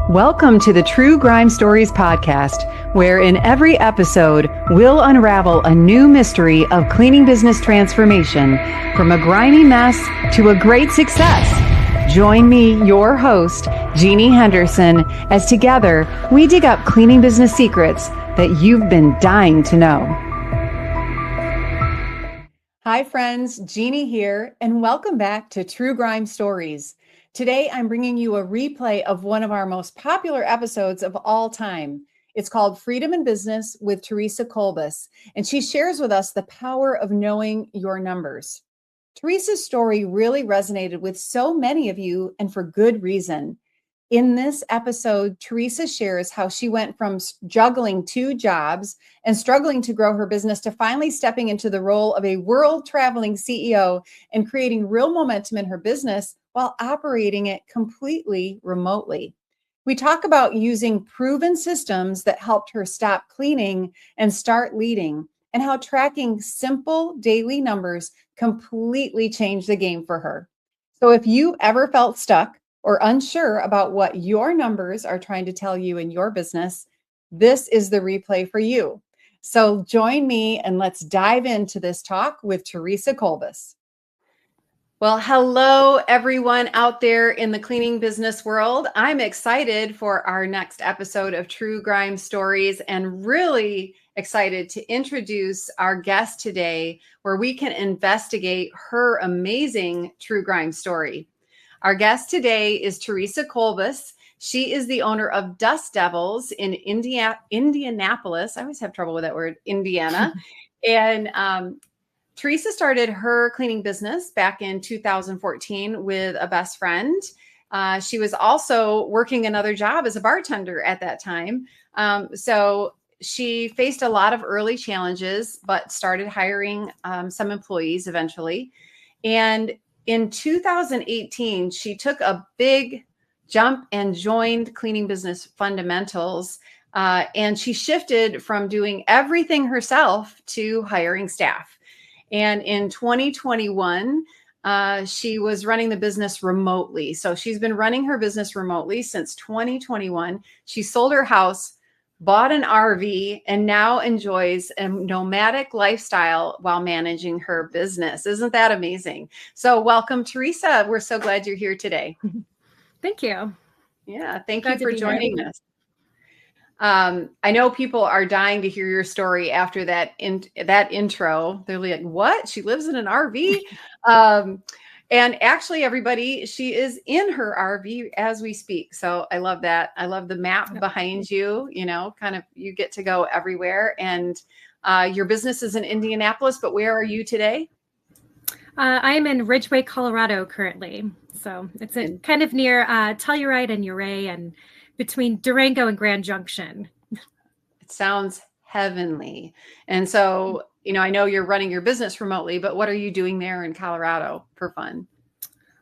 Welcome to the True Grime Stories podcast, where in every episode, we'll unravel a new mystery of cleaning business transformation from a grimy mess to a great success. Join me, your host, Jeannie Henderson, as together we dig up cleaning business secrets that you've been dying to know. Hi friends, Jeannie here, and welcome back to True Grime Stories. Today, I'm bringing you a replay of one of our most popular episodes of all time. It's called Freedom in Business with Theresa Kolbus, and she shares with us the power of knowing your numbers. Theresa's story really resonated with so many of you, and for good reason. In this episode, Theresa shares how she went from juggling 2 jobs and struggling to grow her business to finally stepping into the role of a world-traveling CEO and creating real momentum in her business while operating it completely remotely. We talk about using proven systems that helped her stop cleaning and start leading, and how tracking simple daily numbers completely changed the game for her. So if you ever felt stuck or unsure about what your numbers are trying to tell you in your business, this is the replay for you. So join me and let's dive into this talk with Theresa Kolbus. Well, hello, everyone out there in the cleaning business world. I'm excited for our next episode of True Grime Stories and really excited to introduce our guest today, where we can investigate her amazing True Grime story. Our guest today is Theresa Kolbus. She is the owner of Dust Devils in Indianapolis. I always have trouble with that word, Indiana. And Theresa started her cleaning business back in 2014 with a best friend. She was also working another job as a bartender at that time. So she faced a lot of early challenges, but started hiring some employees eventually. And in 2018, she took a big jump and joined Cleaning Business Fundamentals. And she shifted from doing everything herself to hiring staff. And in 2021, she was running the business remotely. So she's been running her business remotely since 2021. She sold her house, bought an RV, and now enjoys a nomadic lifestyle while managing her business. Isn't that amazing? So welcome, Theresa. We're so glad you're here today. Thank you. Yeah, thank you for joining us. I know people are dying to hear your story after that intro. They're like, what? She lives in an RV? And actually, everybody, she is in her RV as we speak. So I love that. I love the map behind you, kind of you get to go everywhere. And your business is in Indianapolis, but where are you today? I'm in Ridgway, Colorado currently. So it's kind of near Telluride and Ouray, and between Durango and Grand Junction. It sounds heavenly. And so, I know you're running your business remotely, but what are you doing there in Colorado for fun?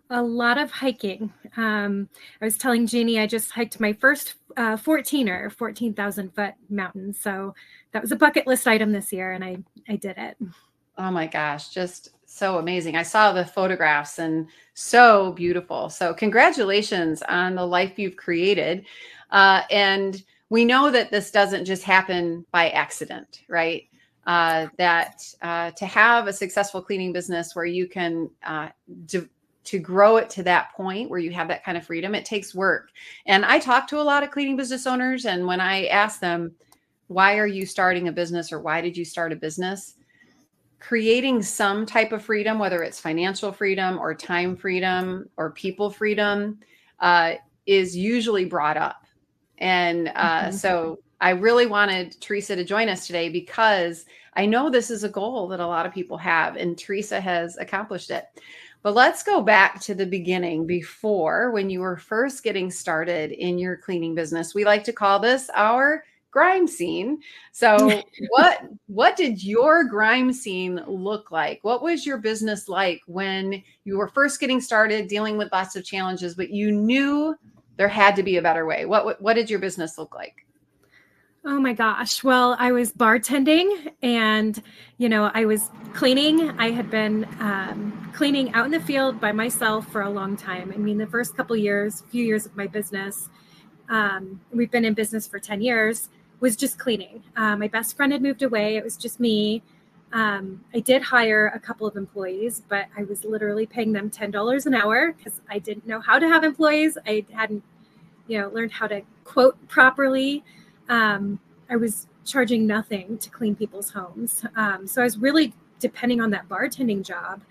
A lot of hiking. I was telling Jeannie, I just hiked my first 14,000 foot mountain. So that was a bucket list item this year, and I did it. Oh my gosh, just so amazing. I saw the photographs and so beautiful. So congratulations on the life you've created. And we know that this doesn't just happen by accident, right? To have a successful cleaning business where you can to grow it to that point where you have that kind of freedom, it takes work. And I talk to a lot of cleaning business owners, and when I ask them, why are you starting a business, or why did you start a business? Creating some type of freedom, whether it's financial freedom or time freedom or people freedom, is usually brought up. And so I really wanted Theresa to join us today because I know this is a goal that a lot of people have, and Theresa has accomplished it. But let's go back to the beginning, before, when you were first getting started in your cleaning business. We like to call this our grime scene. So what did your grime scene look like? What was your business like when you were first getting started, dealing with lots of challenges, but you knew there had to be a better way? What did your business look like? Oh my gosh. Well, I was bartending, and, I was cleaning. I had been cleaning out in the field by myself for a long time. I mean, the first few years of my business, We've been in business for 10 years, was just cleaning. My best friend had moved away. It was just me. I did hire a couple of employees, but I was literally paying them $10 an hour because I didn't know how to have employees. I hadn't, learned how to quote properly. I was charging nothing to clean people's homes. So I was really depending on that bartending job,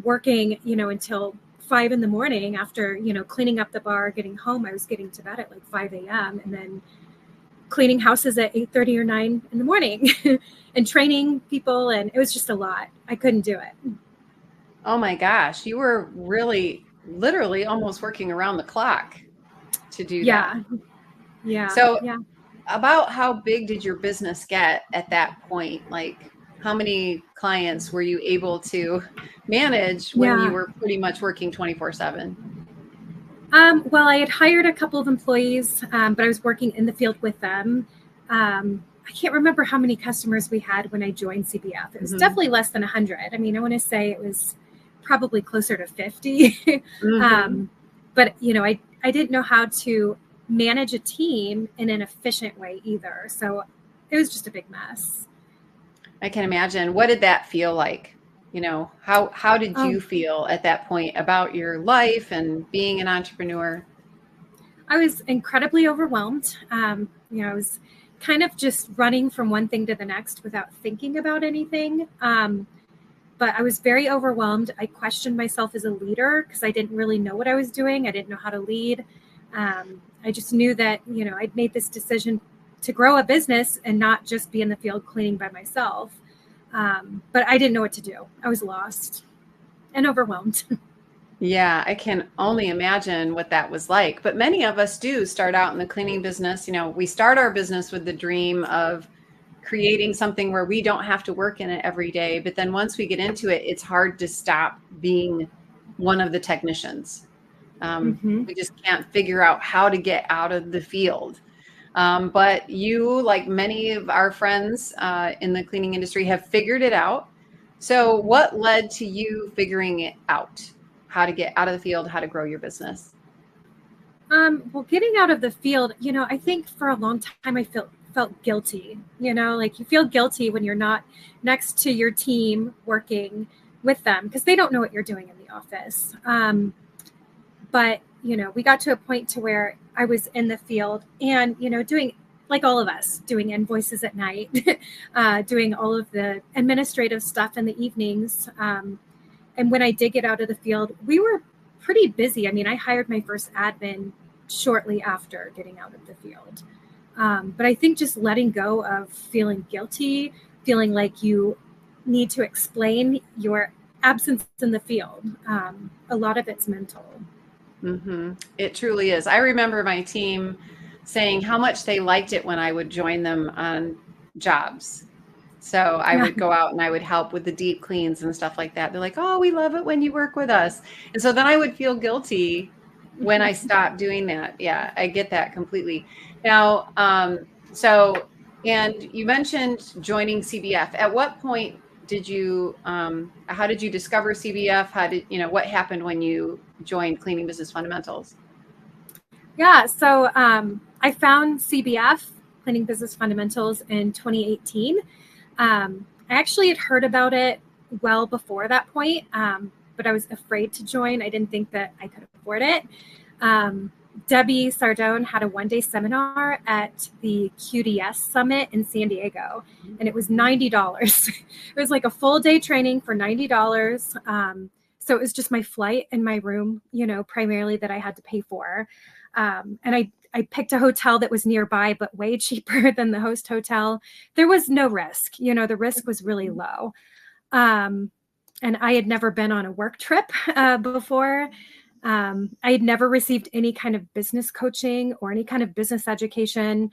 working, until 5 a.m. after, cleaning up the bar, getting home. I was getting to bed at like 5 a.m. and then cleaning houses at 8:30 or 9 a.m. and training people. And it was just a lot. I couldn't do it. Oh my gosh. You were really literally almost working around the clock to do that. Yeah. So Yeah. about how big did your business get at that point? Like how many clients were you able to manage when you were pretty much working 24/7? Well, I had hired a couple of employees, but I was working in the field with them. I can't remember how many customers we had when I joined CBF. It was definitely less than 100. I mean, I want to say it was probably closer to 50. But, I didn't know how to manage a team in an efficient way either. So it was just a big mess. I can imagine. What did that feel like? How did you feel at that point about your life and being an entrepreneur? I was incredibly overwhelmed. I was kind of just running from one thing to the next without thinking about anything. But I was very overwhelmed. I questioned myself as a leader because I didn't really know what I was doing. I didn't know how to lead. I just knew that, I'd made this decision to grow a business and not just be in the field cleaning by myself. But I didn't know what to do. I was lost and overwhelmed. Yeah, I can only imagine what that was like. But many of us do start out in the cleaning business. We start our business with the dream of creating something where we don't have to work in it every day. But then once we get into it, it's hard to stop being one of the technicians. We just can't figure out how to get out of the field. But you, like many of our friends in the cleaning industry, have figured it out. So what led to you figuring it out? How to get out of the field, how to grow your business? Well, getting out of the field, I think for a long time I felt guilty, like you feel guilty when you're not next to your team working with them because they don't know what you're doing in the office. But, we got to a point to where I was in the field and, doing like all of us, doing invoices at night, doing all of the administrative stuff in the evenings. And when I did get out of the field, we were pretty busy. I mean, I hired my first admin shortly after getting out of the field. But I think just letting go of feeling guilty, feeling like you need to explain your absence in the field. A lot of it's mental. It truly is. I remember my team saying how much they liked it when I would join them on jobs. So I would go out and I would help with the deep cleans and stuff like that. They're like, oh, we love it when you work with us. And so then I would feel guilty when I stopped doing that. Yeah, I get that completely. Now, and you mentioned joining CBF. At what point did you, how did you discover CBF? What happened when you joined Cleaning Business Fundamentals? Yeah, so I found CBF, Cleaning Business Fundamentals, in 2018. I actually had heard about it well before that point, but I was afraid to join. I didn't think that I could afford it. Debbie Sardone had a one-day seminar at the QDS Summit in San Diego, and it was $90. It was like a full day training for $90. So it was just my flight and my room, primarily that I had to pay for. And I picked a hotel that was nearby, but way cheaper than the host hotel. There was no risk, the risk was really low. And I had never been on a work trip before. I had never received any kind of business coaching or any kind of business education.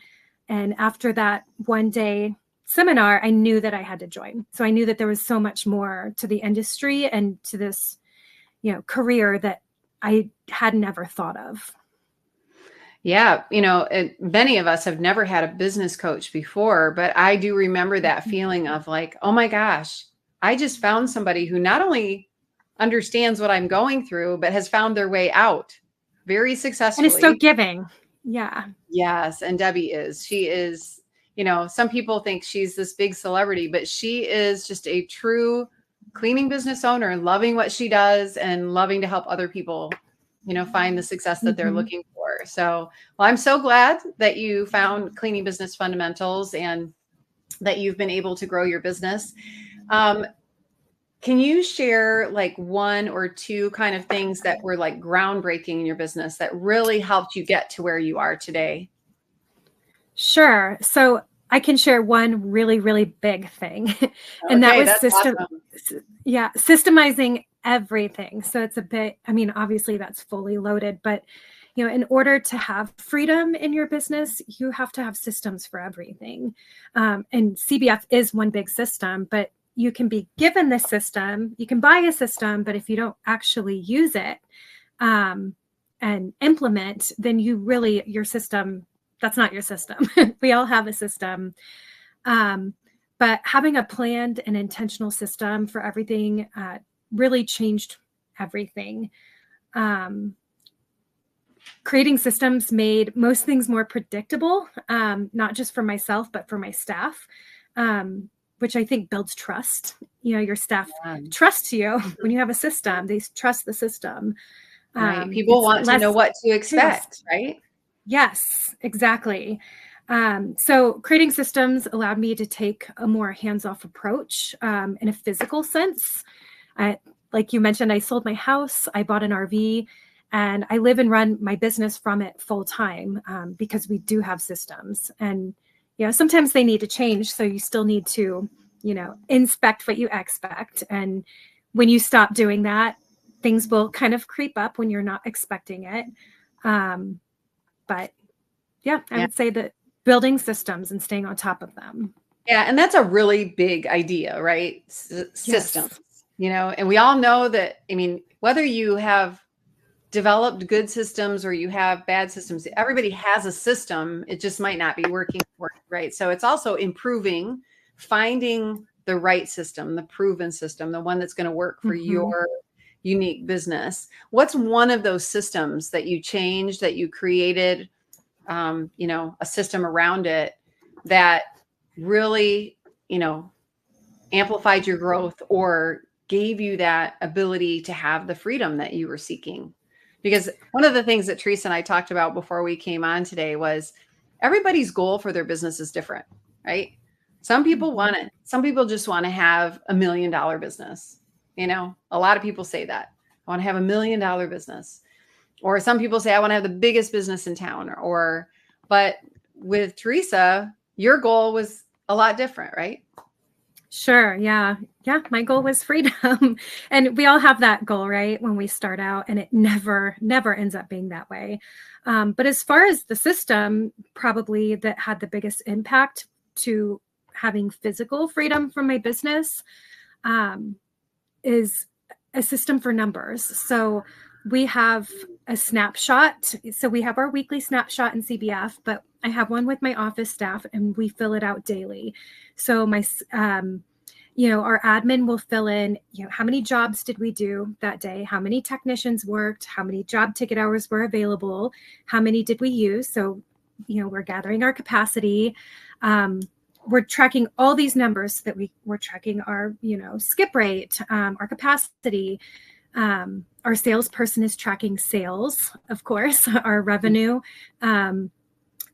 And after that one day seminar, I knew that I had to join. So I knew that there was so much more to the industry and to this, career that I had never thought of. Yeah. Many of us have never had a business coach before, but I do remember that feeling of like, oh my gosh, I just found somebody who not only understands what I'm going through, but has found their way out very successfully. And it's so giving. Yeah. Yes. And Debbie she is, some people think she's this big celebrity, but she is just a true cleaning business owner, loving what she does and loving to help other people, find the success that they're looking for. So, well, I'm so glad that you found cleaning business fundamentals and that you've been able to grow your business. Can you share like one or two kind of things that were like groundbreaking in your business that really helped you get to where you are today? Sure. So I can share one really, really big thing, and that Okay, was that's awesome. systemizing everything. So it's a bit, I mean, obviously that's fully loaded, but in order to have freedom in your business, you have to have systems for everything. And CBF is one big system, but you can be given the system, you can buy a system, but if you don't actually use it and implement, then your system, that's not your system. We all have a system. But having a planned and intentional system for everything really changed everything. Creating systems made most things more predictable, not just for myself, but for my staff, which I think builds trust. Your staff trusts you when you have a system. They trust the system. Right. People want to know what to expect, right? Yes, exactly. So creating systems allowed me to take a more hands-off approach in a physical sense. Like you mentioned, I sold my house, I bought an RV, and I live and run my business from it full time because we do have systems. And sometimes they need to change, so you still need to inspect what you expect. And when you stop doing that, things will kind of creep up when you're not expecting it. But yeah, I would say that building systems and staying on top of them. Yeah. And that's a really big idea, right? Systems, and we all know that, I mean, whether you have developed good systems or you have bad systems, everybody has a system. It just might not be working for you, right? So it's also improving, finding the right system, the proven system, the one that's going to work for your unique business. What's one of those systems that you changed, that you created, a system around it that really, amplified your growth or gave you that ability to have the freedom that you were seeking? Because one of the things that Theresa and I talked about before we came on today was everybody's goal for their business is different, right? Some people just want to have $1 million business. A lot of people say that. I want to have $1 million business. Or some people say, I want to have the biggest business in town. But with Theresa, your goal was a lot different, right? Sure. Yeah. Yeah. My goal was freedom. And we all have that goal, right? When we start out, and it never ends up being that way. But as far as the system, probably that had the biggest impact to having physical freedom from my business is a system for numbers. So we have a snapshot. So we have our weekly snapshot in CBF, but I have one with my office staff and we fill it out daily. So our admin will fill in, how many jobs did we do that day? How many technicians worked? How many job ticket hours were available? How many did we use? So, we're gathering our capacity. We're tracking all these numbers so that we're tracking our, skip rate, our capacity. Our salesperson is tracking sales, of course, our revenue,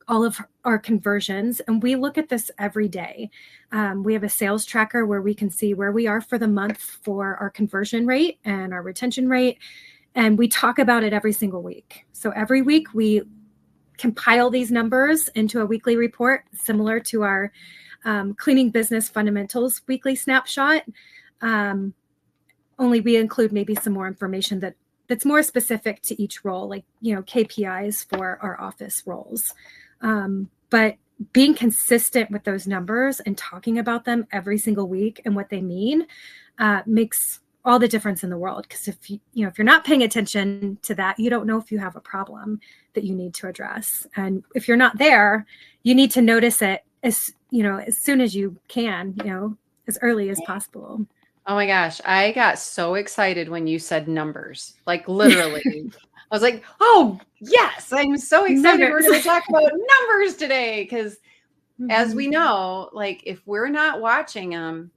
all of our conversions. And we look at this every day. We have a sales tracker where we can see where we are for the month for our conversion rate and our retention rate. And we talk about it every single week. So every week we compile these numbers into a weekly report, similar to our cleaning business fundamentals weekly snapshot. Only we include maybe some more information that's more specific to each role, like, KPIs for our office roles. But being consistent with those numbers and talking about them every single week and what they mean makes all the difference in the world. Because if you're not paying attention to that, you don't know if you have a problem that you need to address. And if you're not there, you need to notice it as soon as you can, as early as possible. Oh my gosh, I got so excited when you said numbers, like literally. I was like, oh, yes, I'm so excited. We're Numbers. going to talk about numbers today. Because as we Mhm. know, like if we're not watching them,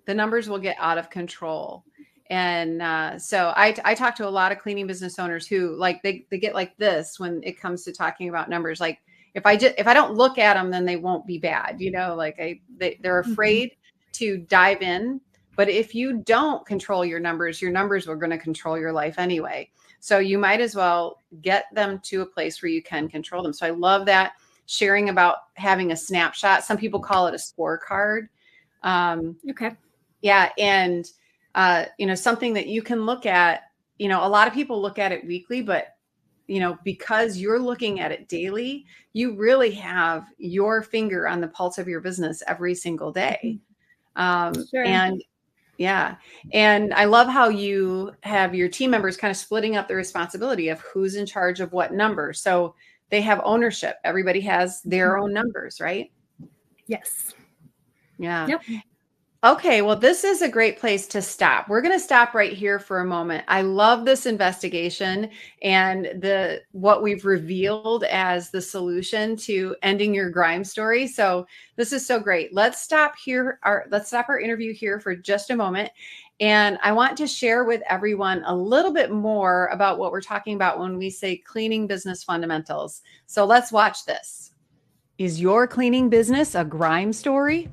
the numbers will get out of control. And so I talk to a lot of cleaning business owners who like they get like this when it comes to talking about numbers. Like if I don't look at them, then they won't be bad. Like they're Mhm. afraid to dive in. But if you don't control your numbers are going to control your life anyway. So you might as well get them to a place where you can control them. So I love that sharing about having a snapshot. Some people call it a scorecard. Okay. Yeah. And, something that you can look at, a lot of people look at it weekly, but, because you're looking at it daily, you really have your finger on the pulse of your business every single day. Sure. And yeah. And I love how you have your team members kind of splitting up the responsibility of who's in charge of what number. So they have ownership. Everybody has their own numbers, right? Yes. Yeah. Yep. Okay, well, this is a great place to stop. We're going to stop right here for a moment. I love this investigation and what we've revealed as the solution to ending your grime story. So this is so great. Let's stop our interview here for just a moment. And I want to share with everyone a little bit more about what we're talking about when we say cleaning business fundamentals. So let's watch this. Is your cleaning business a grime story?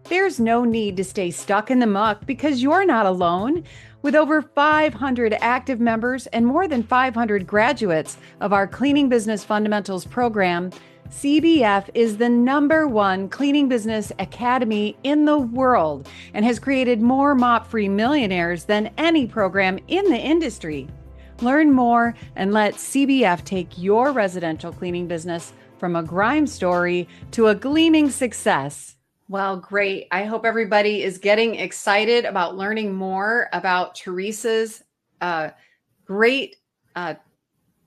There's no need to stay stuck in the muck because you're not alone. With over 500 active members and more than 500 graduates of our Cleaning Business Fundamentals program, CBF is the #1 cleaning business academy in the world and has created more mop-free millionaires than any program in the industry. Learn more and let CBF take your residential cleaning business from a grime story to a gleaming success. Well, great. I hope everybody is getting excited about learning more about Theresa's great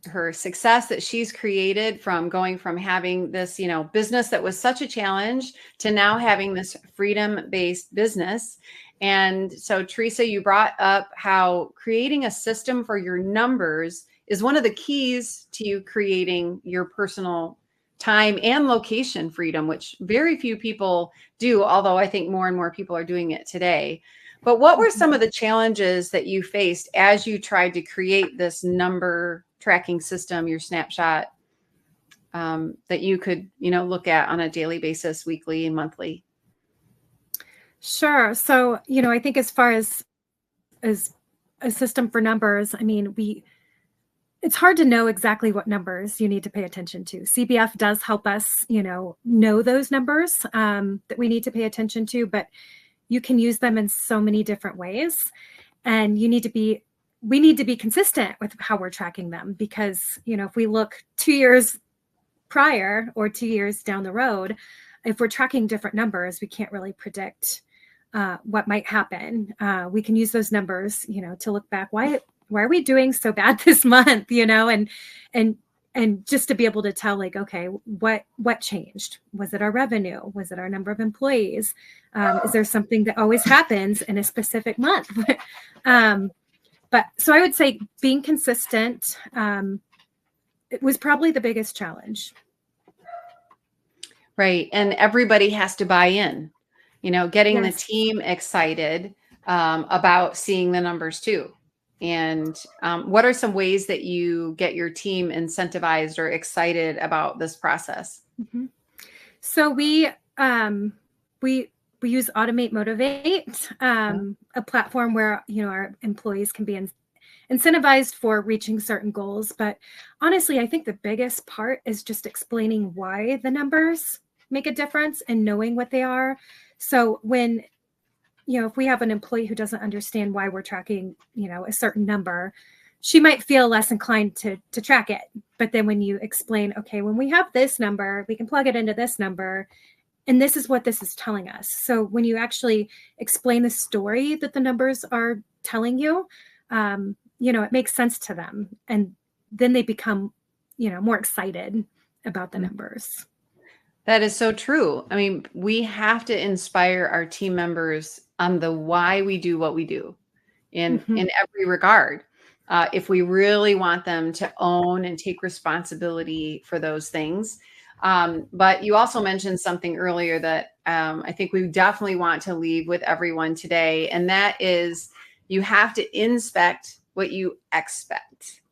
her success that she's created from going from having this, business that was such a challenge to now having this freedom-based business. And so, Theresa, you brought up how creating a system for your numbers is one of the keys to you creating your personal time and location freedom, which very few people do, although I think more and more people are doing it today. But what were some of the challenges that you faced as you tried to create this number tracking system, your snapshot, that you could, look at on a daily basis, weekly and monthly? Sure. So, I think as far as a system for numbers, I mean, it's hard to know exactly what numbers you need to pay attention to. CBF does help us, know those numbers that we need to pay attention to, but you can use them in so many different ways. And we need to be consistent with how we're tracking them because, if we look 2 years prior or 2 years down the road, if we're tracking different numbers, we can't really predict what might happen. We can use those numbers, to look back. Why are we doing so bad this month? And just to be able to tell, like, okay, what changed? Was it our revenue? Was it our number of employees? Is there something that always happens in a specific month? But so I would say being consistent, it was probably the biggest challenge. Right. And everybody has to buy in, getting the Yes. team excited about seeing the numbers too. And what are some ways that you get your team incentivized or excited about this process? Mm-hmm. So we use Automate Motivate, a platform where our employees can be incentivized for reaching certain goals. But honestly, I think the biggest part is just explaining why the numbers make a difference and knowing what they are. So when if we have an employee who doesn't understand why we're tracking, a certain number, she might feel less inclined to track it. But then when you explain, okay, when we have this number, we can plug it into this number, and this is what this is telling us. So when you actually explain the story that the numbers are telling you, it makes sense to them. And then they become, more excited about the numbers. That is so true. I mean, we have to inspire our team members on the why we do what we do in every regard. if we really want them to own and take responsibility for those things. But you also mentioned something earlier that I think we definitely want to leave with everyone today, and that is you have to inspect what you expect.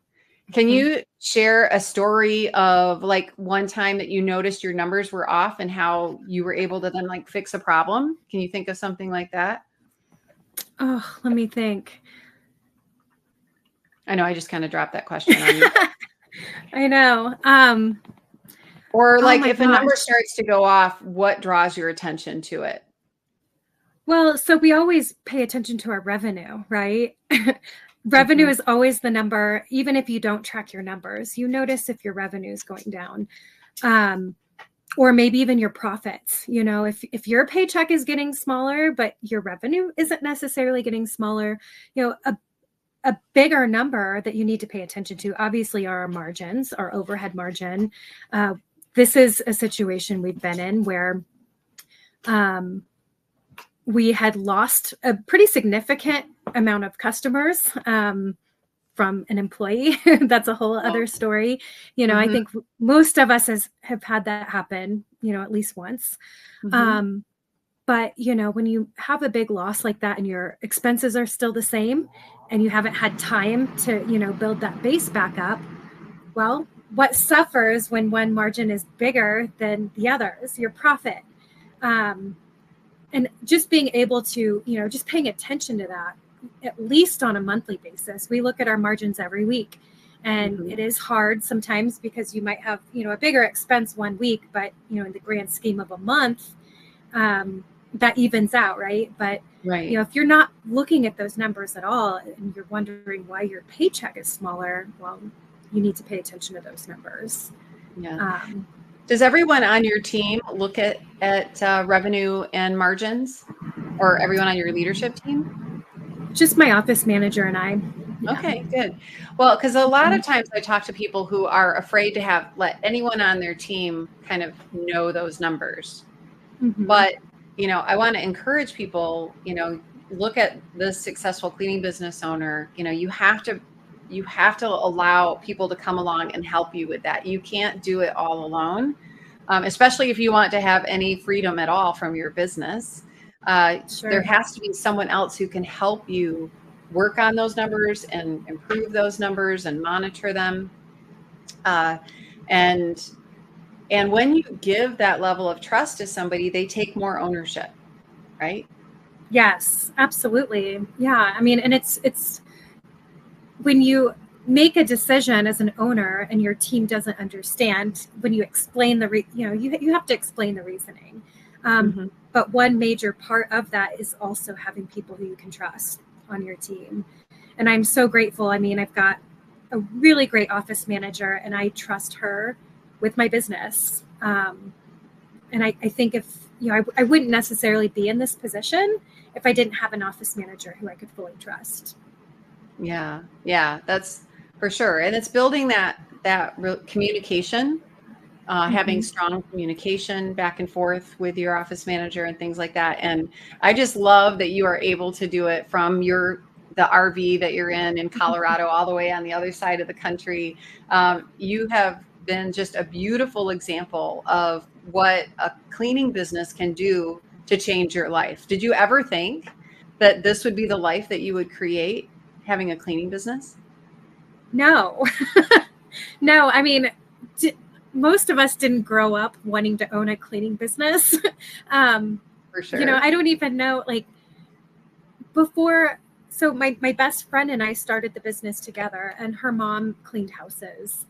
Can you share a story of like one time that you noticed your numbers were off and how you were able to then like fix a problem? Can you think of something like that? Oh, let me think. I know I just kind of dropped that question on you. I know. Or Oh like my if a number gosh. starts to go off, what draws your attention to it? Well, so we always pay attention to our revenue, right? Revenue Mhm. is always the number, even if you don't track your numbers. You notice if your revenue is going down, or maybe even your profits. You know, if your paycheck is getting smaller, but your revenue isn't necessarily getting smaller, you know, a bigger number that you need to pay attention to, obviously, are our margins, our overhead margin. This is a situation we've been in where we had lost a pretty significant amount of customers from an employee. That's a whole other story. You know, I Mhm. think most of us have had that happen, you know, at least once. Mhm. Um, but, you know, when you have a big loss like that and your expenses are still the same and you haven't had time to, you know, build that base back up, well, what suffers when one margin is bigger than the others? Your profit. Um, and just being able to, you know, just paying attention to that at least on a monthly basis. We look at our margins every week, and Mhm. it is hard sometimes because you might have, you know, a bigger expense one week, but, you know, in the grand scheme of a month, that evens out, right? But, you Right. know, if you're not looking at those numbers at all and you're wondering why your paycheck is smaller, well, you need to pay attention to those numbers. Yeah. Um, Does everyone on your team look at revenue and margins, or everyone on your leadership team? just my office manager and I. Yeah. Okay, good. Well, because a lot of times I talk to people who are afraid to have let anyone on their team kind of know those numbers. Mm-hmm. But, I want to encourage people, look at the successful cleaning business owner, you have to allow people to come along and help you with that. You can't do it all alone, especially if you want to have any freedom at all from your business. There Sure. has to be someone else who can help you work on those numbers and improve those numbers and monitor them. Uh, and and when you give that level of trust to somebody, they take more ownership, right? Yes, absolutely. Yeah. I mean, and it's when you make a decision as an owner and your team doesn't understand, when you explain you have to explain the reasoning. Mhm. But one major part of that is also having people who you can trust on your team. And I'm so grateful. I mean, I've got a really great office manager and I trust her with my business. And I think if, you know, I wouldn't necessarily be in this position if I didn't have an office manager who I could fully trust. Yeah. Yeah, that's for sure. And it's building that communication, having Mm-hmm. strong communication back and forth with your office manager and things like that. And I just love that you are able to do it from the RV that you're in Colorado all the way on the other side of the country. You have been just a beautiful example of what a cleaning business can do to change your life. Did you ever think that this would be the life that you would create, having a cleaning business? No, no. I mean, most of us didn't grow up wanting to own a cleaning business. um, For you know, sure. I don't even know, like, before. So my best friend and I started the business together, and her mom cleaned houses.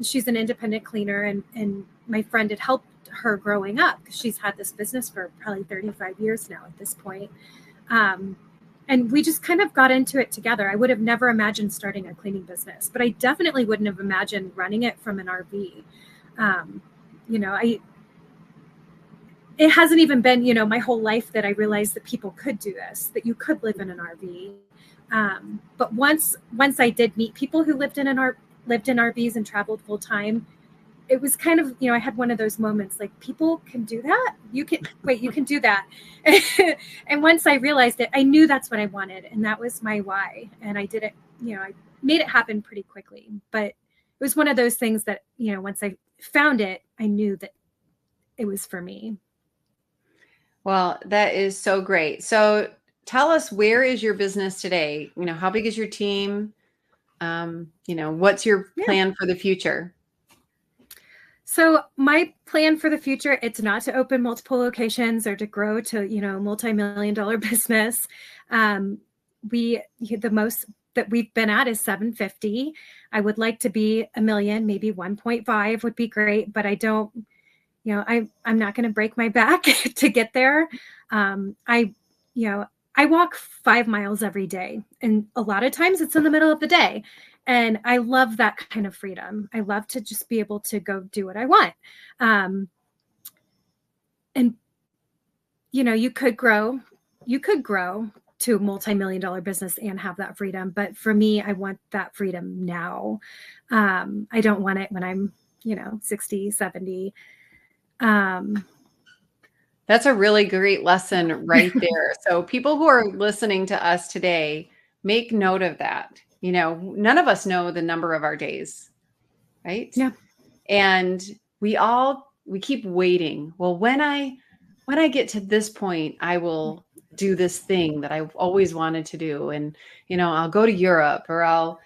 She's an independent cleaner, and my friend had helped her growing up because she's had this business for probably 35 years now at this point. Um, and we just kind of got into it together. I would have never imagined starting a cleaning business, but I definitely wouldn't have imagined running it from an RV. Um, you know, it hasn't even been, you know, my whole life that I realized that people could do this, that you could live in an RV. But once I did meet people who lived in RVs and traveled full time, it was kind of, you know, I had one of those moments like, people can do that. You can do that. And once I realized it, I knew that's what I wanted. And that was my why. And I did it I made it happen pretty quickly. But it was one of those things that, once I found it, I knew that it was for me. Well, that is so great. So tell us, where is your business today? How big is your team? What's your plan for the future? So my plan for the future, it's not to open multiple locations or to grow to, multi-million-dollar business. The most that we've been at is 750. I would like to be $1 million, maybe 1.5 would be great, but I don't, I'm not going to break my back to get there. I walk 5 miles every day, and a lot of times it's in the middle of the day. And I love that kind of freedom. I love to just be able to go do what I want. And, you could grow to a multi-million-dollar business and have that freedom. But for me, I want that freedom now. I don't want it when I'm, 60, 70. That's a really great lesson right there. So people who are listening to us today, make note of that. None of us know the number of our days, right? Yeah. And we keep waiting. Well, when I get to this point, I will do this thing that I've always wanted to do. And, I'll go to Europe, or I'll,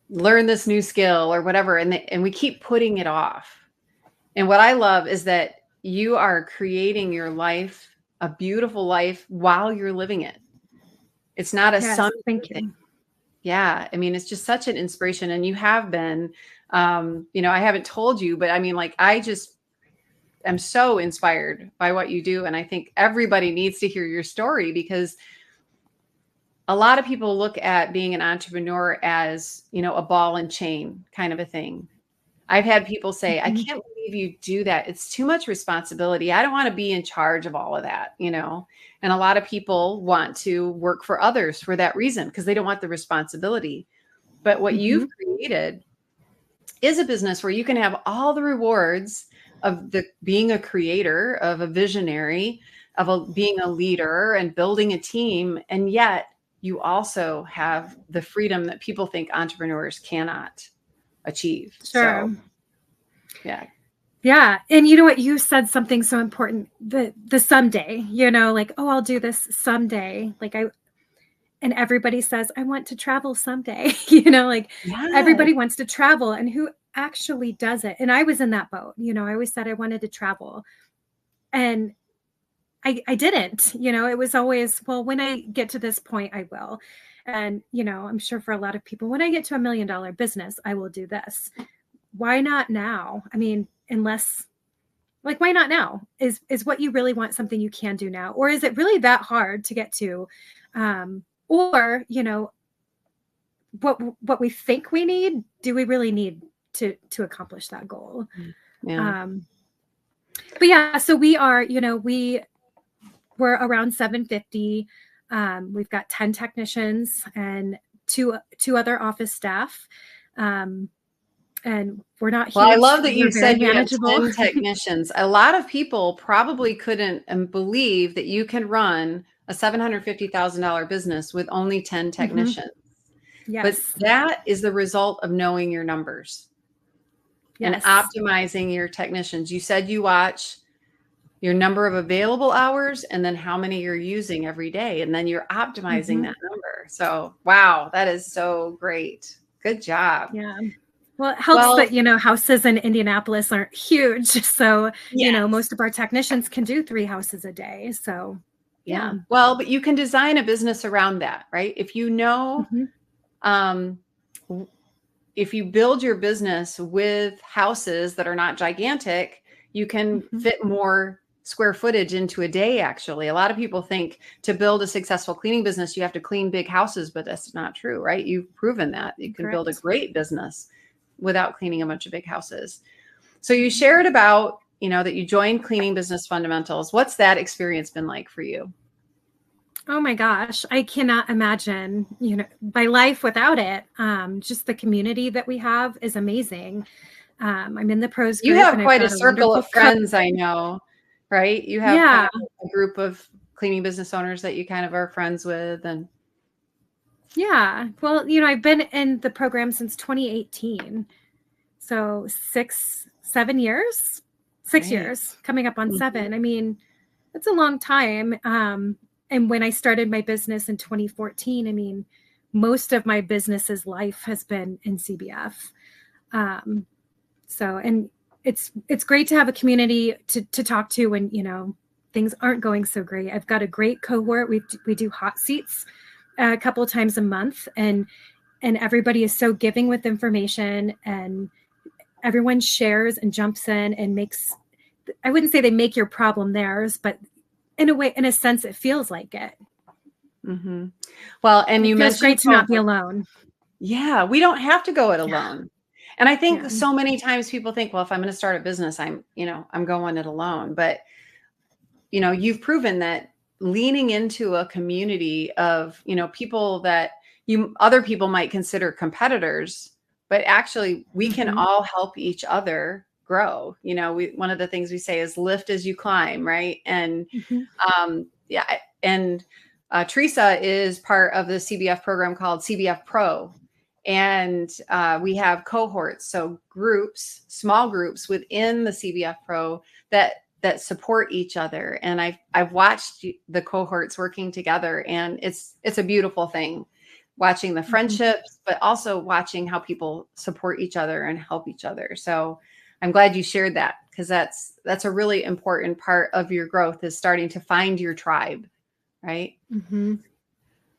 learn this new skill or whatever. And we keep putting it off. And what I love is that you are creating your life, a beautiful life, while you're living it. It's not a someday thing. Yeah. I mean, it's just such an inspiration. And you have been, I haven't told you, but I mean, I just am so inspired by what you do. And I think everybody needs to hear your story, because a lot of people look at being an entrepreneur as, a ball and chain kind of a thing. I've had people say, I can't believe you do that. It's too much responsibility. I don't want to be in charge of all of that, And a lot of people want to work for others for that reason, because they don't want the responsibility. But what you've created is a business where you can have all the rewards of being a creator, of a visionary, being a leader and building a team. And yet you also have the freedom that people think entrepreneurs cannot achieve. Sure. So, yeah. Yeah. And you know what? You said something so important, the someday, oh, I'll do this someday. And everybody says, I want to travel someday, Everybody wants to travel, and who actually does it? And I was in that boat. I always said I wanted to travel, and I didn't, it was always, well, when I get to this point, I will. And, I'm sure for a lot of people, when I get to $1 million business, I will do this. Why not now? I mean, unless, why not now? Is what you really want something you can do now? Or is it really that hard to get to? Or, what we think we need, do we really need to accomplish that goal? Yeah. But yeah, so we are, we're around 750. We've got 10 technicians and two other office staff. And we're not huge. Well, I love that you said you have manageable. 10 technicians. A lot of people probably couldn't believe that you can run a $750,000 business with only 10 technicians. Yes. But that is the result of knowing your numbers and optimizing your technicians. You said you watch your number of available hours and then how many you're using every day. And then you're optimizing that number. So, wow, that is so great. Good job. Yeah. Well, it helps that, houses in Indianapolis aren't huge. So, most of our technicians can do 3 houses a day. So, yeah. Well, but you can design a business around that, right? If you know, if you build your business with houses that are not gigantic, you can fit more square footage into a day. Actually, a lot of people think to build a successful cleaning business, you have to clean big houses, but that's not true, right? You've proven that you can build a great business without cleaning a bunch of big houses. So you shared about, that you joined Cleaning Business Fundamentals. What's that experience been like for you? Oh my gosh, I cannot imagine, my life without it. Just the community that we have is amazing. I'm in the pros group. You have quite a circle of friends, I know, right? You have kind of a group of cleaning business owners that you kind of are friends with. And Yeah. Well, I've been in the program since 2018. So 7 years, 6 years, coming up on 7. I mean, it's a long time. And when I started my business in 2014, I mean, most of my business's life has been in CBF. And it's great to have a community to talk to when, things aren't going so great. I've got a great cohort. We do hot seats a couple of times a month, and everybody is so giving with information, and everyone shares and jumps in and makes, I wouldn't say they make your problem theirs, but in a sense, it feels like it. Mm-hmm. Well, and you mentioned it's great to not be alone. Yeah, we don't have to go it alone. And I think so many times people think, well, if I'm going to start a business, I'm going it alone. But, you've proven that leaning into a community of, people that other people might consider competitors, but actually we can all help each other grow. One of the things we say is lift as you climb, right? And Theresa is part of the CBF program called CBF Pro. And we have cohorts, so groups, small groups within the CBF Pro that support each other. And I've watched the cohorts working together, and it's a beautiful thing, watching the friendships, but also watching how people support each other and help each other. So I'm glad you shared that, because that's a really important part of your growth, is starting to find your tribe, right? Mm-hmm.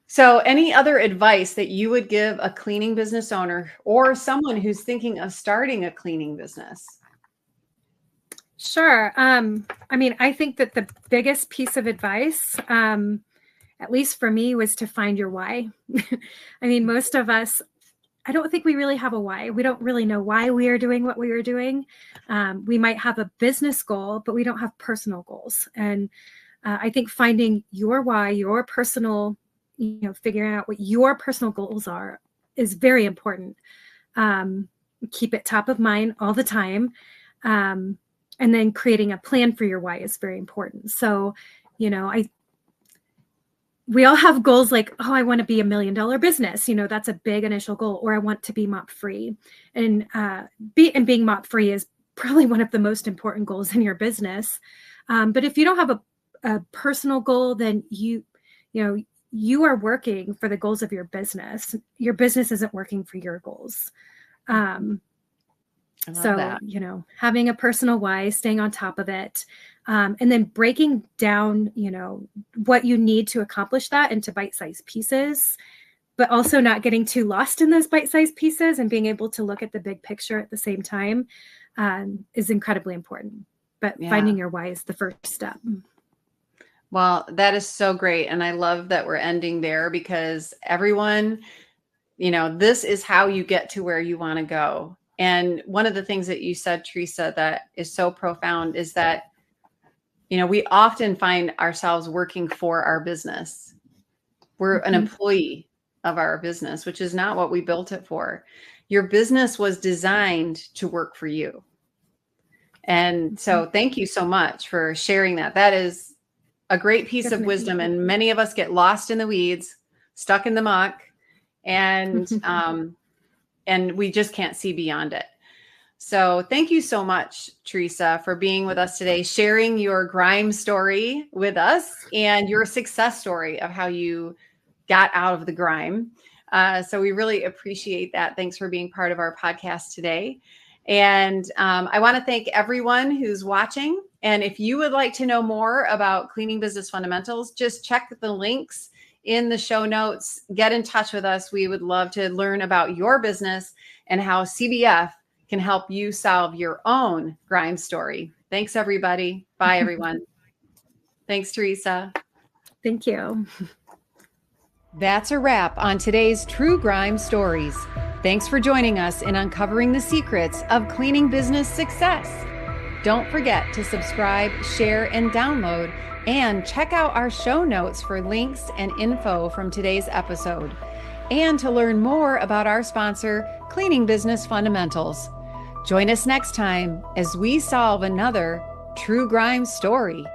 So any other advice that you would give a cleaning business owner or someone who's thinking of starting a cleaning business? Sure. I mean, I think that the biggest piece of advice, at least for me, was to find your why. I mean, most of us, I don't think we really have a why. We don't really know why we are doing what we are doing. We might have a business goal, but we don't have personal goals. And I think finding your why, your personal, figuring out what your personal goals are is very important. Keep it top of mind all the time. And then creating a plan for your why is very important. So, we all have goals like, oh, I want to be $1 million business. That's a big initial goal. Or I want to be mop free. And being mop free is probably one of the most important goals in your business. But if you don't have a personal goal, then you are working for the goals of your business. Your business isn't working for your goals. So, having a personal why, staying on top of it, and then breaking down, what you need to accomplish that into bite-sized pieces, but also not getting too lost in those bite-sized pieces and being able to look at the big picture at the same time is incredibly important. But finding your why is the first step. Well, that is so great. And I love that we're ending there, because everyone, this is how you get to where you want to go. And one of the things that you said, Theresa, that is so profound is that, we often find ourselves working for our business. We're an employee of our business, which is not what we built it for. Your business was designed to work for you. And so thank you so much for sharing that. That is a great piece of wisdom. And many of us get lost in the weeds, stuck in the muck, and we just can't see beyond it. So thank you so much, Theresa, for being with us today, sharing your grime story with us and your success story of how you got out of the grime. So we really appreciate that. Thanks for being part of our podcast today. And I want to thank everyone who's watching. And if you would like to know more about cleaning business fundamentals, just check the links in the show notes. Get in touch with us. We would love to learn about your business and how CBF can help you solve your own grime story. Thanks, everybody. Bye, everyone. Thanks, Theresa. Thank you. That's a wrap on today's True Grime Stories. Thanks for joining us in uncovering the secrets of cleaning business success. Don't forget to subscribe, share, and download, and check out our show notes for links and info from today's episode, and to learn more about our sponsor, Cleaning Business Fundamentals. Join us next time as we solve another True Grime story.